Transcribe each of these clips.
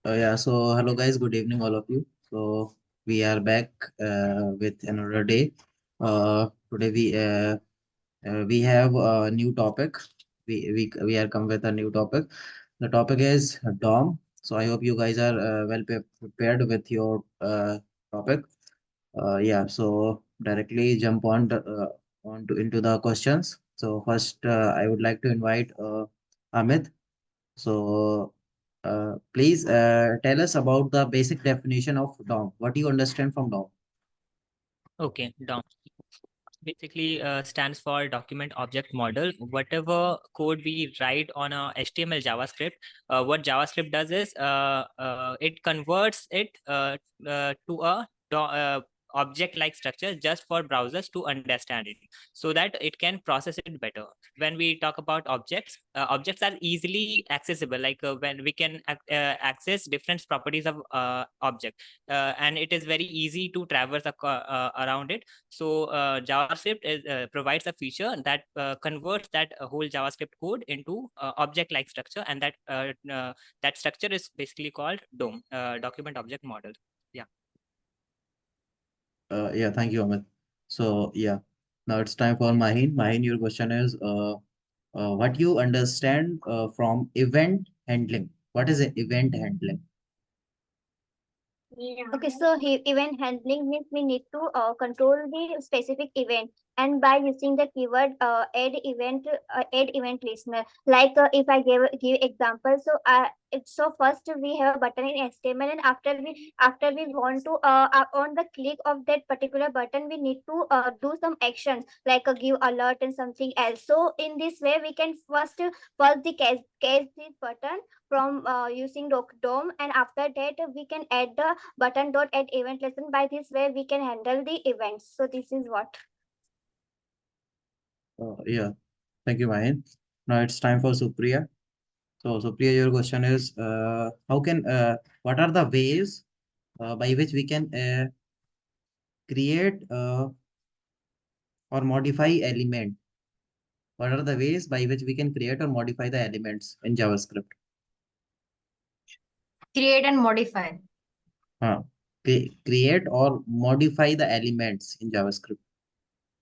Yeah, so hello guys, good evening all of you. So we are back with another day. Today we have a new topic. We are come with a new topic. The topic is DOM. So I hope you guys are prepared with your topic. Yeah, so directly jump on to into the questions. So first, I would like to invite Amit. So, please tell us about the basic definition of DOM. What do you understand from DOM? Okay, DOM basically stands for document object model. Whatever code we write on a HTML JavaScript, what JavaScript does is it converts it to a object-like structure just for browsers to understand it, so that it can process it better. When we talk about objects, objects are easily accessible, like when we can access different properties of object, and it is very easy to traverse around it. So JavaScript provides a feature that converts that whole JavaScript code into object-like structure, and that structure is basically called DOM, document object model. Yeah. Yeah, thank you, Amit. So, yeah, now it's time for Mahin. Mahin, your question is what you understand from event handling? What is event handling? Yeah. Okay, so event handling means we need to control the specific event, and by using the keyword add event listener. Like if I give example, so so first we have a button in HTML, and after we want to on the click of that particular button, we need to do some actions like give alert and something else. So in this way, we can first the case this button from using DOM, and after that we can add the button dot add event lesson. By this way we can handle the events. So this is what. Yeah, thank you, Mahin. Now it's time for Supriya. So, Supriya, your question is what are the ways by which we can create or modify element? What are the ways by which we can create or modify the elements in JavaScript? Create and modify. Huh. Create or modify the elements in JavaScript.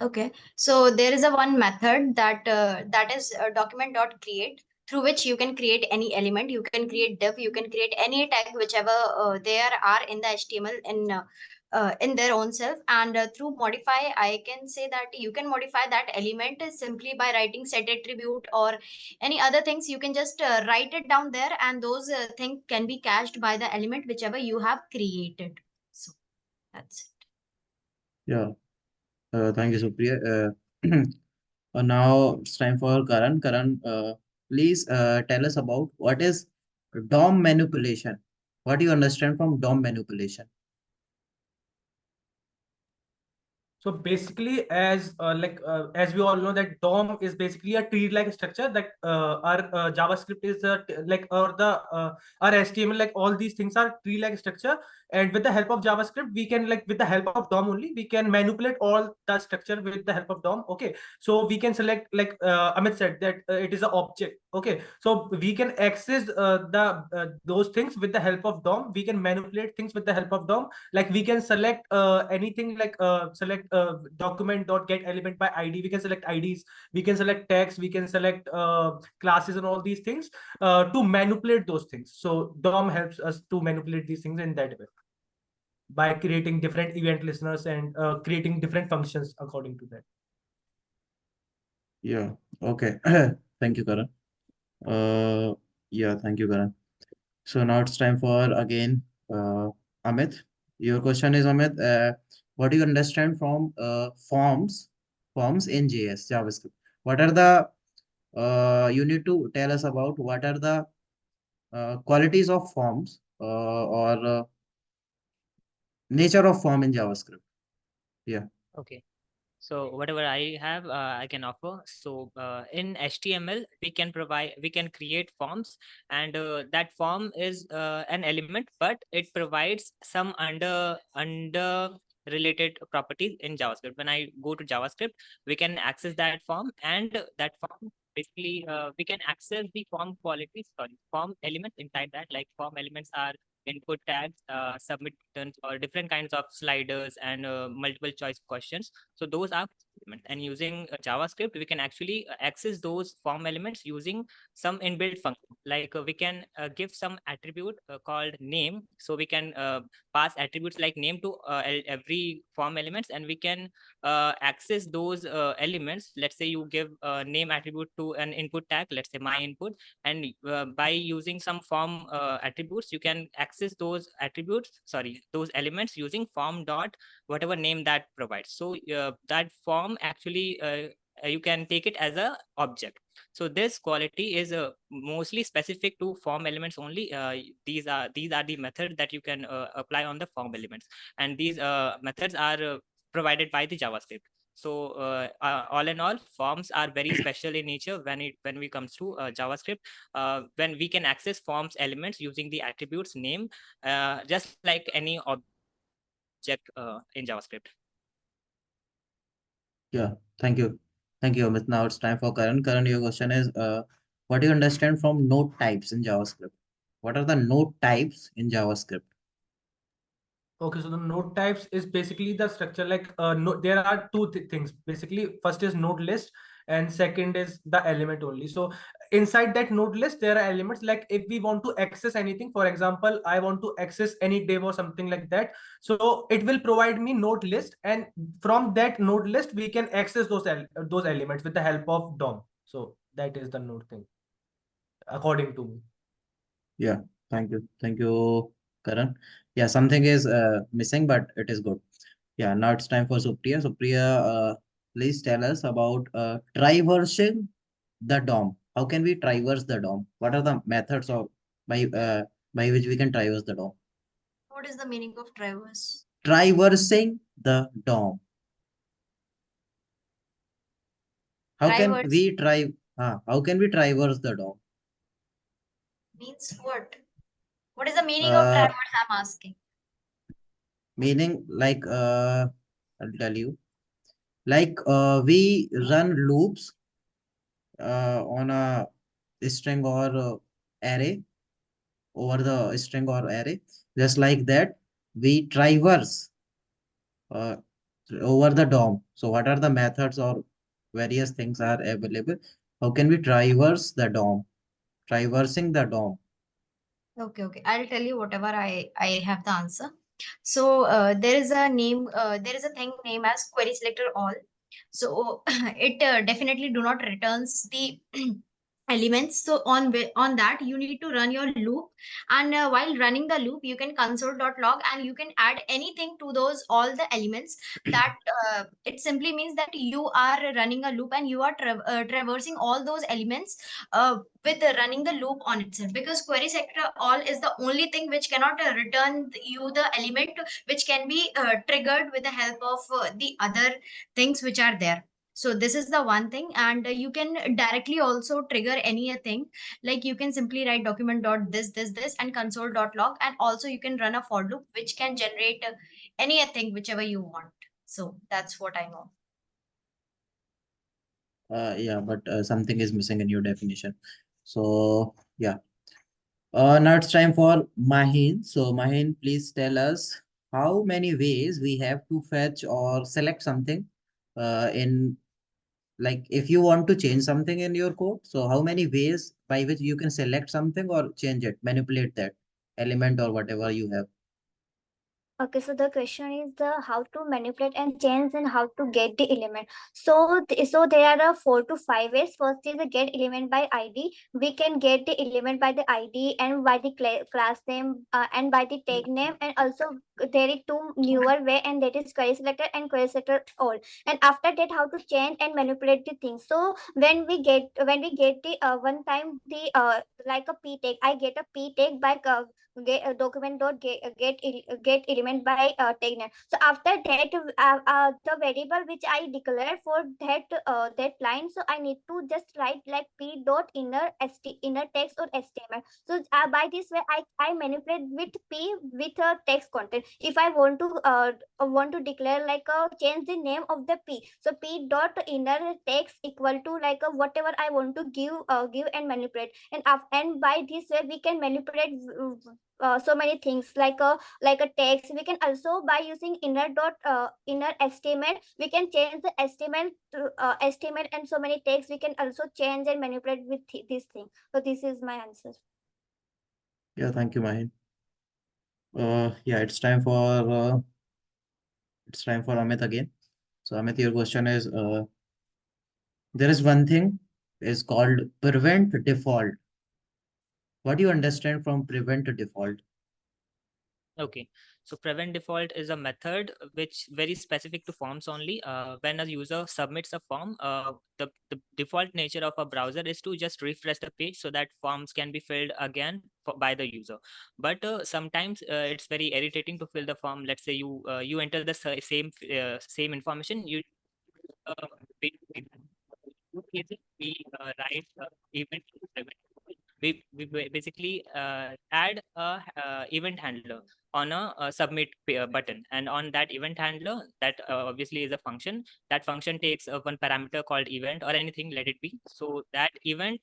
Okay, so there is a one method that is document.create, through which you can create any element. You can create div, you can create any tag, whichever there are in the HTML in their own self. And through modify, I can say that you can modify that element simply by writing set attribute or any other things. You can just write it down there, and those things can be cached by the element whichever you have created. So that's it. Yeah. Thank you, Supriya. Now it's time for Karan. Karan, please tell us about what is DOM manipulation. What do you understand from DOM manipulation? So basically, as we all know, that DOM is basically a tree-like structure that our JavaScript is or the our HTML, like all these things are tree-like structure. And with the help of JavaScript, we can, like, with the help of DOM only, we can manipulate all the structure with the help of DOM. Okay, so we can select, like Amit said, that it is an object. Okay, so we can access those things with the help of DOM. We can manipulate things with the help of DOM. Like we can select anything, like select document dot get element by ID. We can select IDs, we can select tags, we can select classes and all these things to manipulate those things. So DOM helps us to manipulate these things in that way by creating different event listeners and creating different functions according to that. Yeah. Okay. Thank you, Karan. Yeah, thank you, Karan. So now it's time for again Amit. Your question is, Amit, what do you understand from forms in JavaScript? What are the you need to tell us about what are the qualities of forms or nature of form in JavaScript. Yeah. Okay. So whatever I have, I can offer. So in HTML, we can create forms, and that form is an element, but it provides some under related properties in JavaScript. When I go to JavaScript, we can access that form, and that form basically we can access the form qualities, sorry, form elements inside that. Like form elements are input tags, submit buttons, or different kinds of sliders and multiple choice questions. So those are elements. And using JavaScript, we can actually access those form elements using some inbuilt function. Like we can give some attribute called name. So we can pass attributes like name to every form elements, and we can access those elements. Let's say you give a name attribute to an input tag, let's say my input, and by using some form attributes, you can access those attributes, sorry, those elements using form dot whatever name that provides. So that form actually you can take it as a object. So this quality is mostly specific to form elements only. These are the methods that you can apply on the form elements, and these methods are provided by the JavaScript. So all in all, forms are very special in nature when we comes to JavaScript. When we can access forms elements using the attributes name, just like any object in JavaScript. Yeah, thank you. Thank you, Amit. Now it's time for Karan. Karan, your question is, what do you understand from node types in JavaScript? What are the node types in JavaScript? Okay, so the node types is basically the structure, like there are two things basically. First is node list, and second is the element only. So inside that node list there are elements, like if we want to access anything, for example, I want to access any div or something like that, so it will provide me node list, and from that node list we can access those elements with the help of DOM. So that is the node thing according to me. Yeah, thank you. Thank you, Karan. Yeah, something is missing, but it is good. Yeah, now it's time for Supriya. Supriya, please tell us about traversing the DOM. How can we traverse the DOM? What are the methods of by which we can traverse the DOM? What is the meaning of traverse? Traversing the DOM. How can Traverse we how can we traverse the DOM? means what? What is the meaning of Uh, traverse? I'm asking. Meaning like I'll tell you. Like we run loops on a string or array over the string or array. Just like that, we traverse uh, over the DOM. So what are the methods or various things are available? How can we traverse the DOM? Traversing the DOM. Okay, okay. I'll tell you whatever I have the answer. So there is a name. There is a thing named as query selector all. So it definitely do not returns the elements. So on that you need to run your loop, and while running the loop you can console.log, and you can add anything to those all the elements. That it simply means that you are running a loop, and you are traversing all those elements with running the loop on itself, because query sector all is the only thing which cannot return you the element which can be triggered with the help of the other things which are there. So this is the one thing, and you can directly also trigger any thing. Like you can simply write document dot this and console dot log, and also you can run a for loop which can generate anything whichever you want. So that's what I know. Yeah, but something is missing in your definition. So yeah. Now it's time for Mahin. So Mahin, please tell us how many ways we have to fetch or select something in, like if you want to change something in your code. So how many ways by which you can select something or change it, manipulate that element or whatever you have. Okay, so the question is the how to manipulate and change and how to get the element. So so there are 4 to 5 ways. First is the get element by ID. We can get the element by the ID and by the class name and by the tag name, and also there is two newer way, and that is query selector and query selector all. And after that, how to change and manipulate the things. So when we get the one time the like a p tag, I get a p tag by get document dot get element by tag name. So after that the variable which I declare for that line, so I need to just write like p dot inner text or html. So by this way I manipulate with p with a text content. If I want to declare like a change the name of the p, so p dot inner text equal to like a whatever I want to give and manipulate, and by this way we can manipulate so many things like a text. We can also, by using inner estimate, we can change the estimate, and so many text we can also change and manipulate with this thing. So this is my answer. Yeah, thank you, Mahin. Yeah, it's time for Amit again. So Amit, your question is, there is one thing is called prevent default. What do you understand from prevent default? Okay, so prevent default is a method which very specific to forms only. When a user submits a form, the default nature of a browser is to just refresh the page so that forms can be filled again by the user. But sometimes it's very irritating to fill the form. Let's say you enter the same information. Uh, we, we write event prevent. We basically add a event handler on a submit button, and on that event handler, that obviously is a function. That function takes one parameter called event or anything, let it be. So that event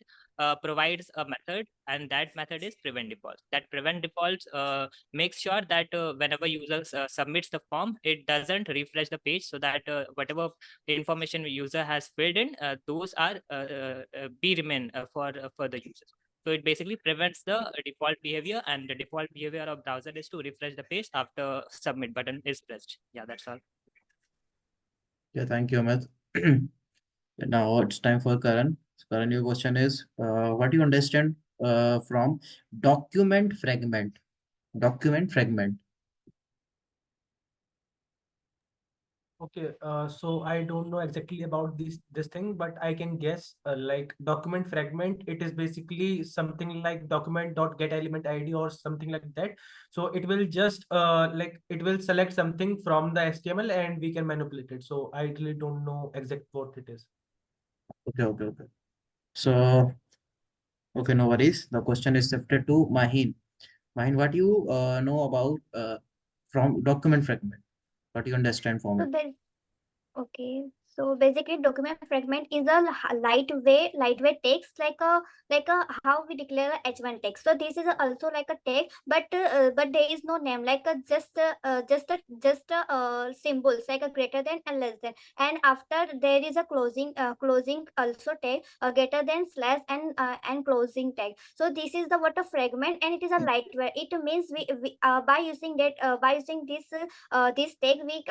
provides a method, and that method is prevent default. That prevent default makes sure that whenever user submits the form, it doesn't refresh the page, so that whatever information user has filled in, those are be remain for the users. So it basically prevents the default behavior, and the default behavior of browser is to refresh the page after submit button is pressed. Yeah, that's all. Yeah, thank you, Amit. Now it's time for Karan. Karan, your question is, what do you understand from document fragment? Document fragment. Okay, so I don't know exactly about this thing, but I can guess like document fragment. It is basically something like document dot get element ID or something like that. So it will just like it will select something from the HTML and we can manipulate it. So I really don't know exact what it is. Okay, okay, okay. So, okay, no worries. The question is shifted to Mahin. Mahin, what do you know about from document fragment? What do you understand from So it? there Okay, so basically, document fragment is a lightweight text, like a how we declare a H1 text. So this is also like a text, but there is no name, like a just symbols like a greater than and less than, and after there is a closing also tag, greater than slash and closing tag. So this is the what a fragment, and it is a lightweight. It means we by using that by using this tag, we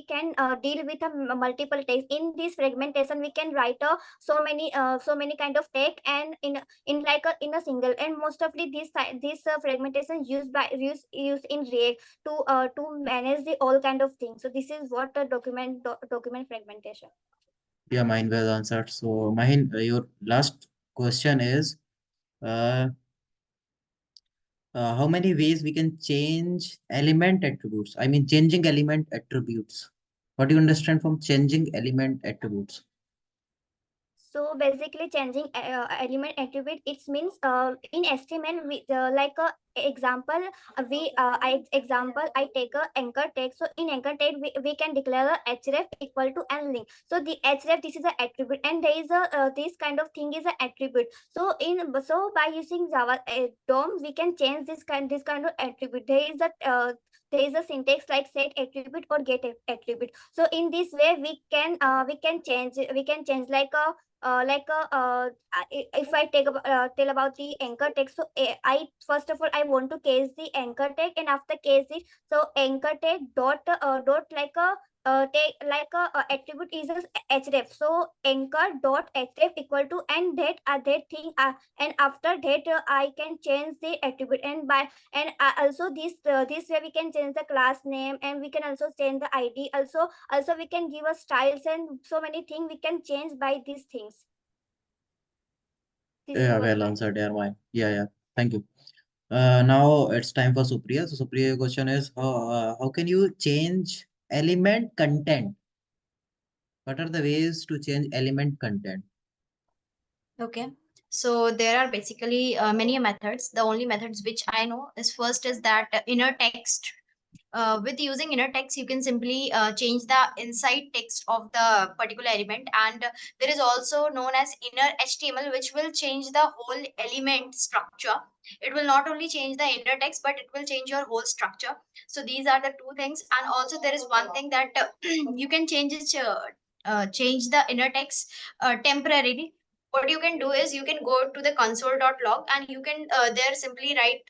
can deal with multiple tags. In this fragmentation we can write so many kind of tag, and in like a in a single, and most of this fragmentation used in React to manage the all kind of things. So this is what a document fragmentation. Yeah, Mahin well answered. So, Mahin, your last question is, uh, how many ways we can change element attributes? I mean, changing element attributes. What do you understand from changing element attributes? So basically, changing element attribute, it means in estimate we like a example I take a anchor tag. So in anchor tag we can declare a href equal to and link. So the href, this is an attribute, and there is a this kind of thing is an attribute. So by using Java DOM we can change this kind of attribute. There is a syntax like set attribute or get attribute. So in this way we can change if I tell about the anchor tag. So I first of all I want to case the anchor tag, and after case it, so anchor tag dot like a take like a attribute is a href. So anchor dot href equal to and that thing, and after that I can change the attribute, and also this way we can change the class name, and we can also change the id. Also we can give us styles, and so many things we can change by these things. This is Yeah, what well my answered, answer. yeah, Mahin. Yeah, yeah. Thank you. Now it's time for Supriya. So, Supriya, your question is, how can you change element content? What are the ways to change element content? Okay. So there are basically many methods. The only methods which I know is first is that inner text with using inner text, you can simply change the inside text of the particular element, and there is also known as inner HTML, which will change the whole element structure. It will not only change the inner text, but it will change your whole structure. So these are the two things. And also there is one thing that you can change the inner text temporarily. What you can do is you can go to the console.log, and you can there simply write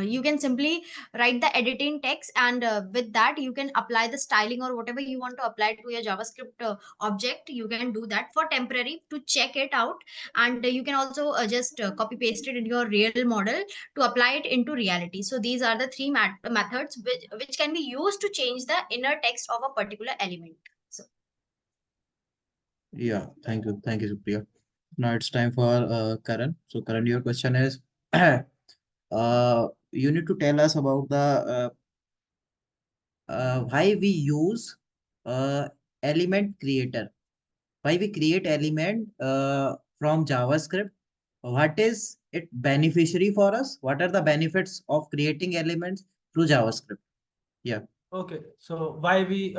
you can simply write the editing text, and with that you can apply the styling or whatever you want to apply to your JavaScript object. You can do that for temporary to check it out, and you can also just copy paste it in your real model to apply it into reality. So these are the three methods which can be used to change the inner text of a particular element. So Yeah, thank you, Supriya. Now it's time for Karan. So Karan, your question is, you need to tell us about the why we use uh, element creator. Why we create element from JavaScript? What is it beneficiary for us? What are the benefits of creating elements through JavaScript? Yeah. Okay, so why we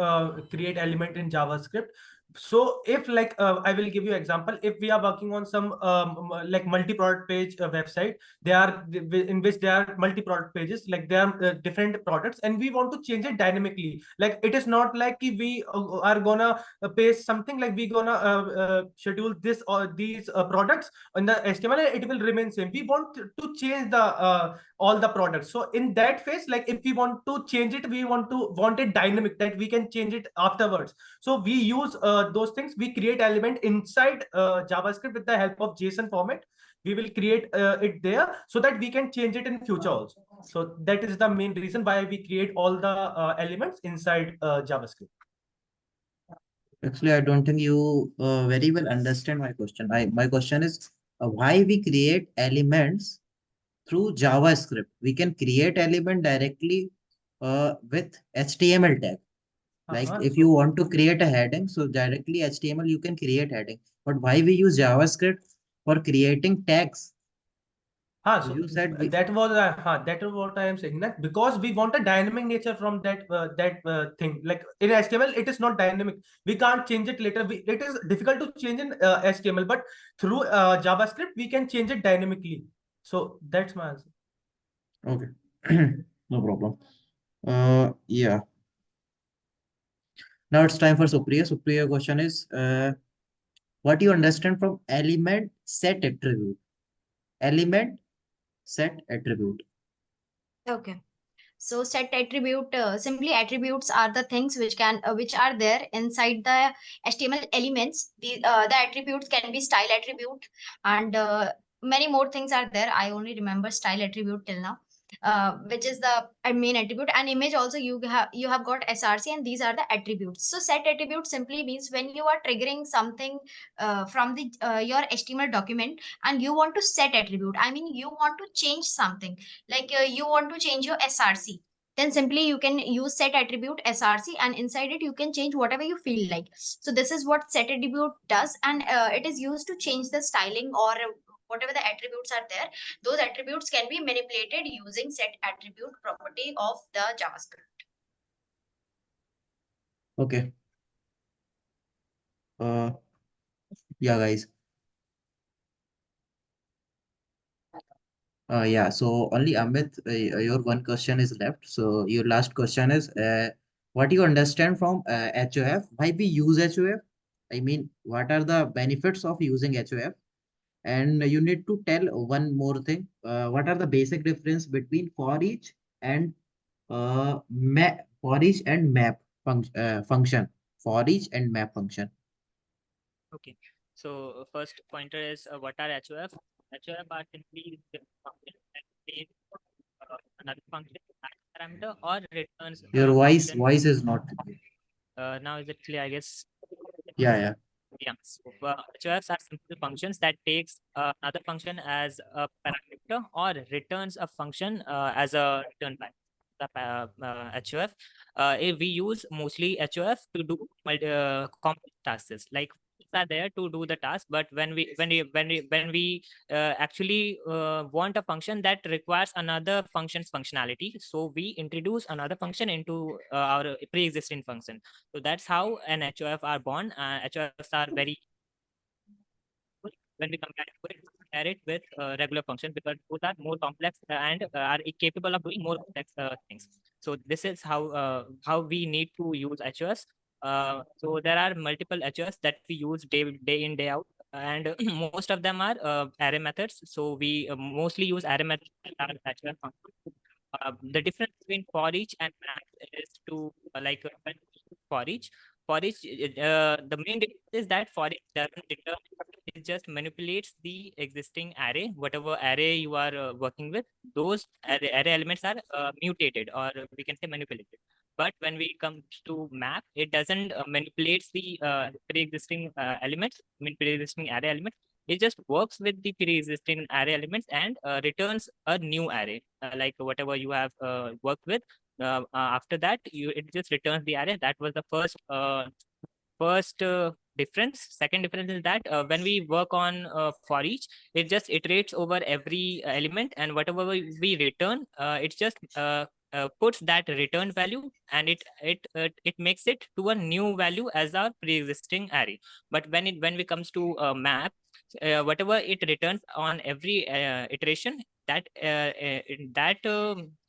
create element in JavaScript? So if like I will give you example. If we are working on some like multi-product page website, they are in which there are multi-product pages, like there are different products, and we want to change it dynamically. Like it is not like we are gonna paste something, like we gonna schedule this or these products in the HTML, and it will remain same. We want to change the all the products. So in that phase, like if we want to change it, we want it dynamic, that we can change it afterwards. So we use those things. We create element inside JavaScript with the help of JSON format. We will create it there so that we can change it in future also. So that is the main reason why we create all the elements inside JavaScript. Actually, I don't think you very well understand my question. My question is why we create elements through JavaScript. We can create element directly with HTML tag. Like if you So want to create a heading, so directly HTML you can create heading. But why we use JavaScript for creating tags? So so you said we, that was what I am saying, that because we want a dynamic nature from that thing. Like in HTML, it is not dynamic. We can't change it later. It is difficult to change in HTML, but through JavaScript we can change it dynamically. So that's my answer. okay. No problem. Yeah. Now it's time for Supriya. Supriya question is what do you understand from element set attribute? Element set attribute. okay. So set attribute, simply attributes are the things which are there inside the HTML elements. The attributes can be style attribute, and many more things are there. I only remember style attribute till now, which is the main attribute. And image also, you have got SRC, and these are the attributes. So set attribute simply means when you are triggering something from the your HTML document, and you want to set attribute. I mean, you want to change something, like you want to change your SRC, then simply you can use set attribute SRC, and inside it you can change whatever you feel like. So this is what set attribute does, and it is used to change the styling or whatever the attributes are there. Those attributes can be manipulated using set attribute property of the JavaScript. Okay. Uh, yeah, guys. Yeah, so only Amit, your one question is left. So your last question is, what do you understand from HOF? Why we use HOF? I mean, what are the benefits of using HOF? And you need to tell one more thing. What are the basic difference between for each and map, for each and map function? For each and map function. Okay. So first pointer is what are HOF? HOF are simply the function that takes another function as parameter or returns Your a voice function. voice is not clear. Now is it clear? I guess. Yeah, yeah. Yeah. So HOFs are simple functions that takes another function as a parameter or returns a function as a return type. The HOF. If we use mostly HOF to do complex tasks like are there to do the task, but when we actually want a function that requires another function's functionality, so we introduce another function into our pre-existing function. So that's how an HOF are born. HOFs are very when we compare it with regular function, because both are more complex and are capable of doing more complex things. So this is how we need to use HOS. So there are multiple HOS that we use day in day out, and most of them are array methods. So we mostly use array methods that are HOS functions. The difference between for each and math is to when we use for each the main difference is that for each doesn't return, it just manipulates the existing array. Whatever array you are working with, those array elements are mutated, or we can say manipulated. But when we come to map, it doesn't manipulates the pre-existing elements, I mean pre-existing array elements. It just works with the pre-existing array elements and returns a new array, like whatever you have worked with. After that, it just returns the array. That was the first difference. Second difference is that when we work on for each, it just iterates over every element, and whatever we return, it just puts that return value, and it makes it to a new value as our pre-existing array. But when we comes to map, whatever it returns on every iteration, that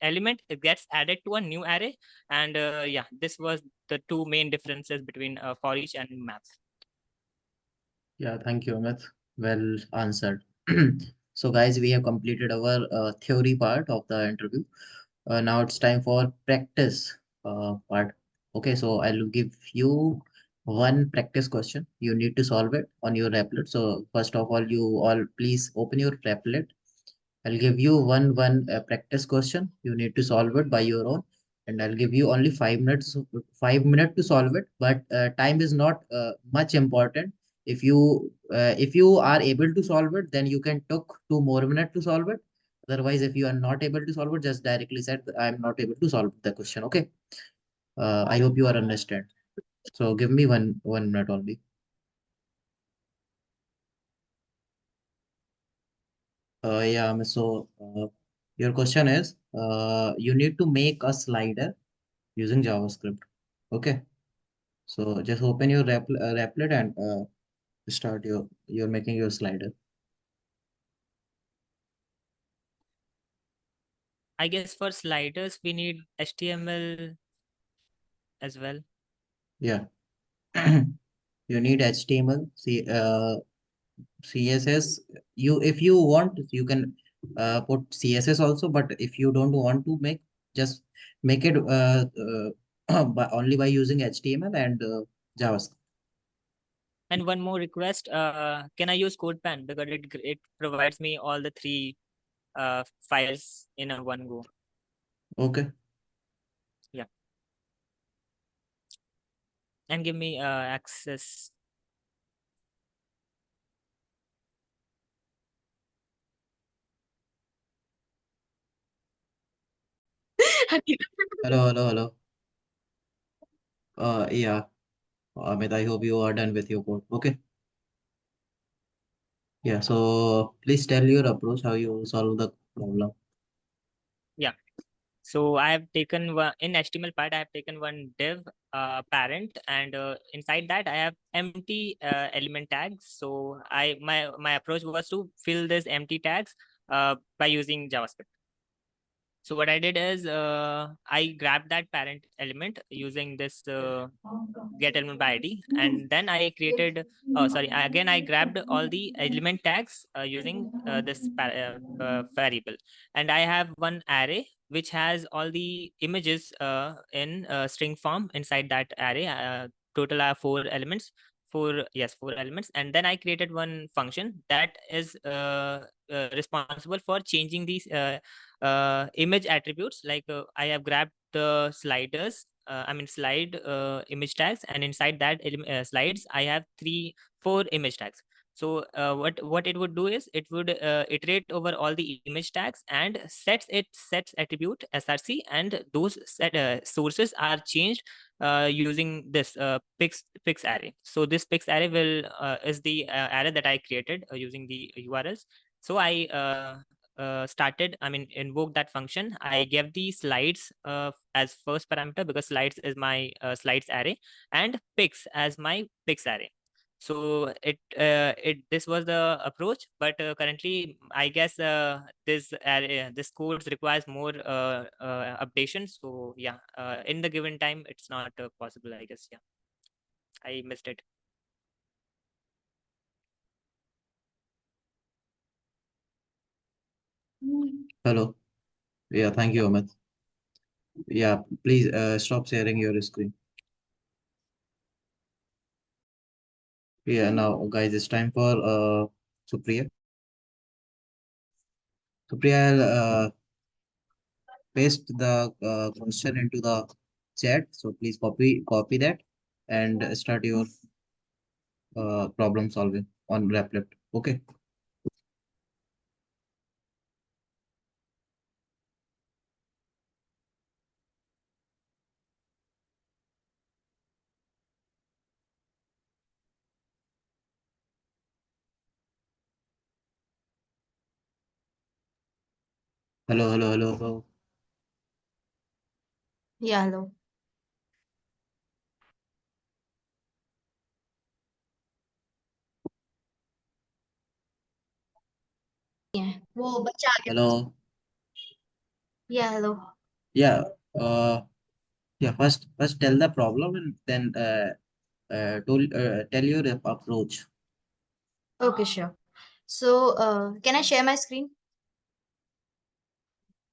element gets added to a new array. And yeah, this was the two main differences between for each and maps. Yeah, thank you, Amit. Well answered. So, guys, we have completed our theory part of the interview. Now it's time for practice part. Okay, so I'll give you one practice question. You need to solve it on your Replit. So, first of all, you all please open your Replit. I'll give you one practice question. You need to solve it by your own, and I'll give you only 5 minutes. 5 minutes to solve it, but time is not much important. If you are able to solve it, then you can took 2 more minutes to solve it. Otherwise, if you are not able to solve it, just directly said I'm not able to solve the question. Okay. I hope you are understand. So give me one minute only. Yeah. Your question is you need to make a slider using JavaScript. Okay. So just open your Replit and start you're making your slider. I guess for sliders we need HTML as well. Yeah. You need HTML, CSS. If you want, you can put CSS also, but if you don't want to make, just make it only by using HTML and JavaScript. And one more request, can I use CodePen, because it provides me all the three files in a one go. Okay. Yeah. And give me access. Hello, hello, hello. Yeah. Amit, I hope you are done with your code. Okay. Yeah. So please tell your approach how you solve the problem. Yeah. So I have taken one in HTML part. I have taken one div parent, and inside that I have empty element tags. So my approach was to fill these empty tags by using JavaScript. So what I did is I grabbed that parent element using this get element by ID, and then I created. Oh, sorry. Again, I grabbed all the element tags using this variable, and I have one array which has all the images in string form inside that array. Total are 4 elements. Four elements, and then I created one function that is responsible for changing these image attributes. Like I have grabbed the sliders, slide image tags, and inside that slides I have four image tags. So what it would do is it would iterate over all the image tags and sets attribute src, and those sources are changed using this pix array. So this pix array will is the array that I created using the URLs. So I started, I mean, invoke that function. I gave the slides as first parameter because slides is my slides array, and pix as my pix array. So it this was the approach, but currently I guess this code requires more updation. So yeah, in the given time it's not possible, I guess. Yeah, I missed it. Hello. Yeah, thank you, Amit. Yeah, please stop sharing your screen. Yeah, now guys, it's time for Supriya. Supriya, I'll paste the question into the chat. So please copy that and start your problem solving on Replit. Okay. Hello, hello, hello, hello. Yeah, hello. Yeah. वो बच्चा आ गया। Hello. Yeah, hello. Yeah. Yeah. First tell the problem and then tell your approach. Okay, sure. So, can I share my screen?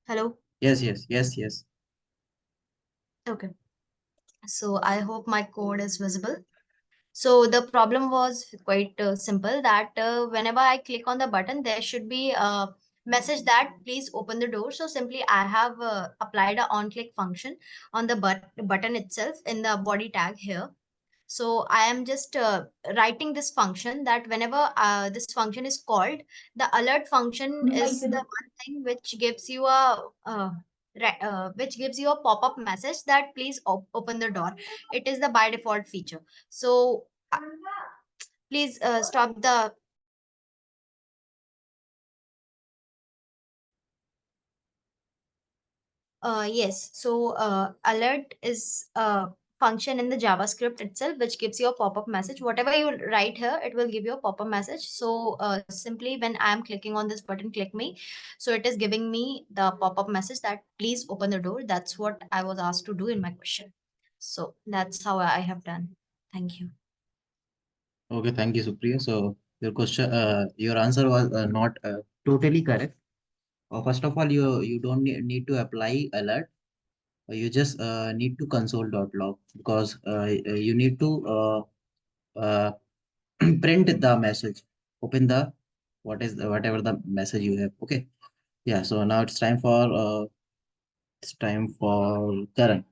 Hello. Yes, yes, yes, yes. Okay. So I hope my code is visible. So the problem was quite simple that whenever I click on the button, there should be a message that please open the door. So simply I have applied a on click function on the button itself in the body tag here. So I am just writing this function that whenever this function is called, the alert function is the one thing which gives you a which gives you a pop-up message that please open the door. It is the by default feature. So please stop the yes. So alert is a function in the JavaScript itself, which gives you a pop-up message. Whatever you write here, it will give you a pop-up message. So simply when I am clicking on this button, click me. So it is giving me the pop-up message that please open the door. That's what I was asked to do in my question. So that's how I have done. Thank you. Okay, thank you, Supriya. So your answer was not totally correct. First of all, you don't need to apply alert. You just need to console.log because you need to uh, print the message. Open the whatever the message you have. Okay. Yeah. So now it's time for Karan.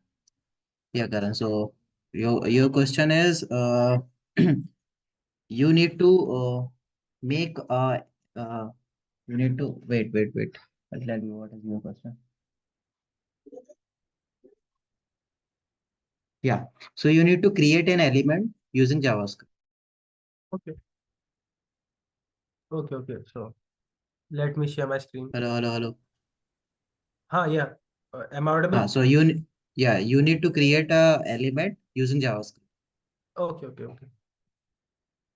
Yeah, Karan. So your question is you need to make uh, you need to wait. I'll tell you what is your question. Yeah. So you need to create an element using JavaScript. Okay. Okay. So let me share my screen. Hello, hello, hello. Yeah. Am I audible? So you need to create a element using JavaScript. Okay.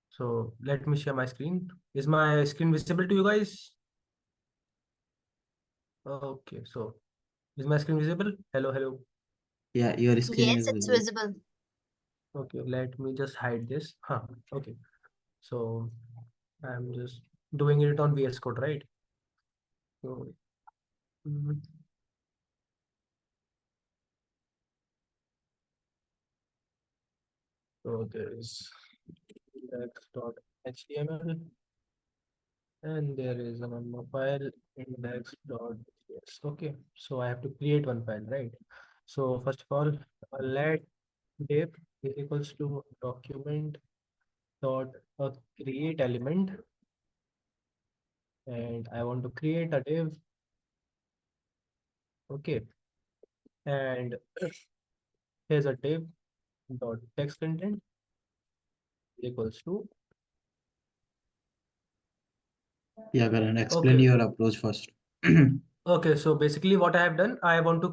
So let me share my screen. Is my screen visible to you guys? Okay. So is my screen visible? Hello. Yeah, your screen Yes, is it's visible. visible. Okay. Let me just hide this. Okay. So I'm just doing it on VS Code, right? So, mm, so there is index.html and there is one more file index.js. Okay, so I have to create one file, right? So first of all, let div is equals to document dot create element, and I want to create a div. Okay, and here's a div dot text content equals to. Yeah, Karan, explain Okay. your approach first. Okay, so basically what I have done, I want to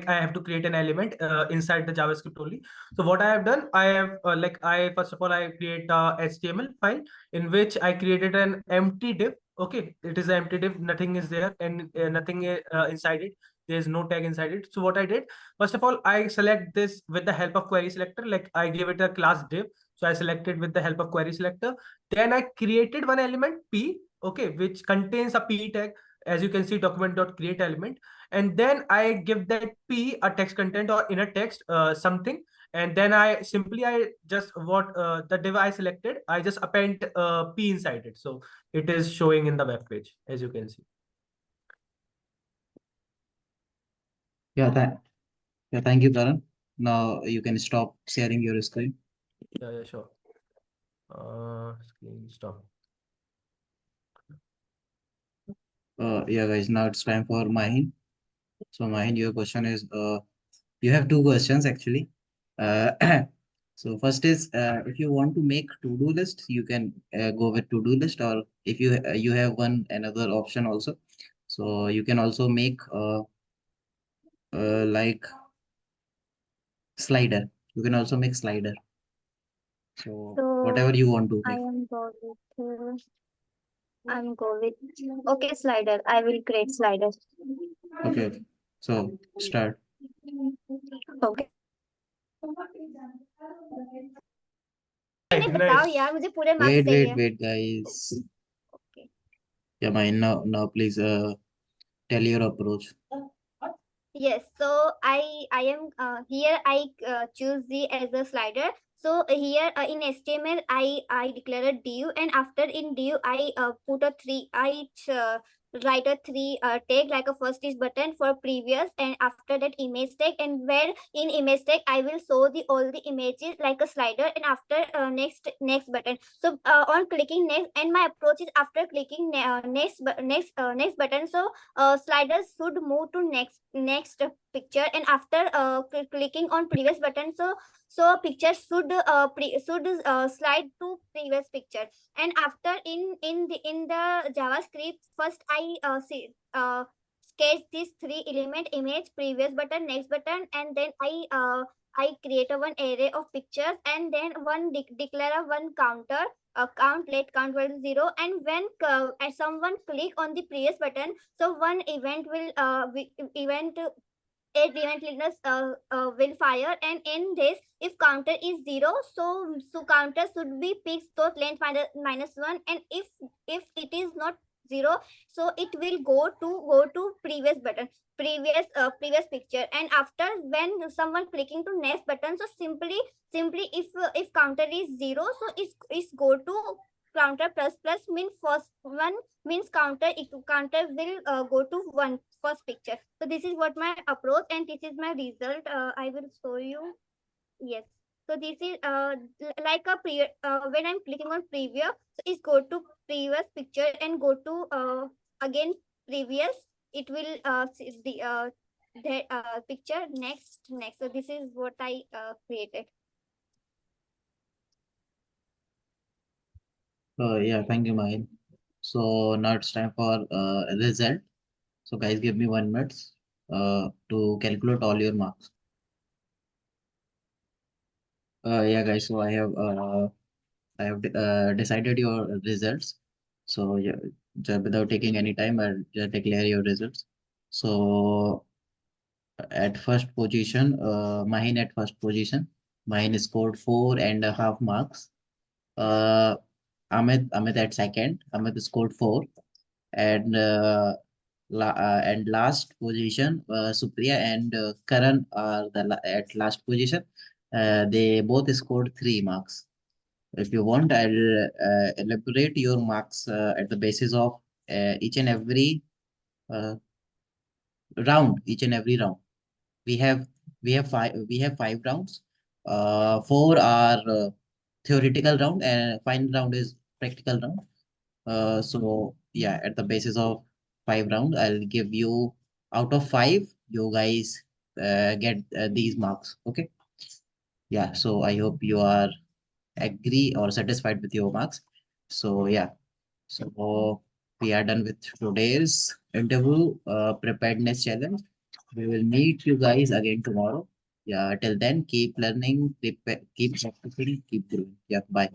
I have to create an element inside the JavaScript only. So what I have done, I have I first of all I create a HTML file in which I created an empty div. Okay, it is an empty div, nothing is there and nothing inside it. There is no tag inside it. So what I did, first of all, I select this with the help of query selector. Like I gave it a class div, so I selected with the help of query selector. Then I created one element p, okay, which contains a p tag, as you can see, document.create element, and then I give that p a text content or inner text something, and then I just what the div I selected, I just append p inside it, so it is showing in the web page, as you can see. Yeah, thank you, Karan. Now you can stop sharing your screen. Yeah, sure. Screen stop. Yeah, guys, now it's time for Mahin. So, Mahin, your question is, you have two questions actually. Uh, so first is, if you want to make to-do list, you can go with to-do list, or if you have one another option also. So you can also make like slider. You can also make slider. So whatever So you want to I make. am go with okay slider. I will create slider. Okay, okay. So start. Okay. Right, नहीं बताओ nice. यार मुझे पूरे marks चाहिए. Wait, guys. Okay. Yeah, Mahin, now please tell your approach. Yes, so I am here. I choose the as a slider. So here in HTML, I declare a div, and after in div I put a three. Write a three tag, like a first is button for previous, and after that image tag, and where in image tag I will show the all the images like a slider, and after next button. So on clicking next, and my approach is after clicking next button. So sliders should move to next picture, and after clicking on previous button, so a picture should slide to previous picture. And after in the JavaScript, first I sketch these three element: image, previous button, next button, and then I create a one array of pictures, and then one declare a one counter, count, let count equal to 0. And when someone click on the previous button, so one event will event event listeners will fire. And in this, if counter is 0, so counter should be fixed so length minus 1. And if it is not 0, so it will go to previous button, previous picture. And after when someone clicking to next button, so simply if counter is 0, so it's go to counter plus plus, means first one, means counter will go to one first picture. So this is what my approach, and this is my result. I will show you. Yes. So this is like a when I'm clicking on preview, so it's go to previous picture and go to again previous. It will see the picture next. So this is what I created. Yeah, thank you, Mahin. So now it's time for result. So guys, give me 1 minute to calculate all your marks. Yeah, guys. So I have decided your results. So yeah, just without taking any time, I'll just declare your results. So at first position, Mahin at first position. Mahin scored 4.5 marks. Uh, Amit at second. Amit scored 4. And and last position, Supriya and Karan are at last position. They both scored 3 marks. If you want, I'll elaborate your marks at the basis of each and every uh, round. Each and every round. We have we have five rounds. Four are theoretical round, and final round is practical round. So yeah, at the basis of 5 rounds, I'll give you out of 5, you guys get these marks. Okay. Yeah. So I hope you are agree or satisfied with your marks. So yeah. So we are done with today's interview preparedness challenge. We will meet you guys again tomorrow. Yeah. Till then, keep learning, keep practicing, keep growing. Yeah. Bye.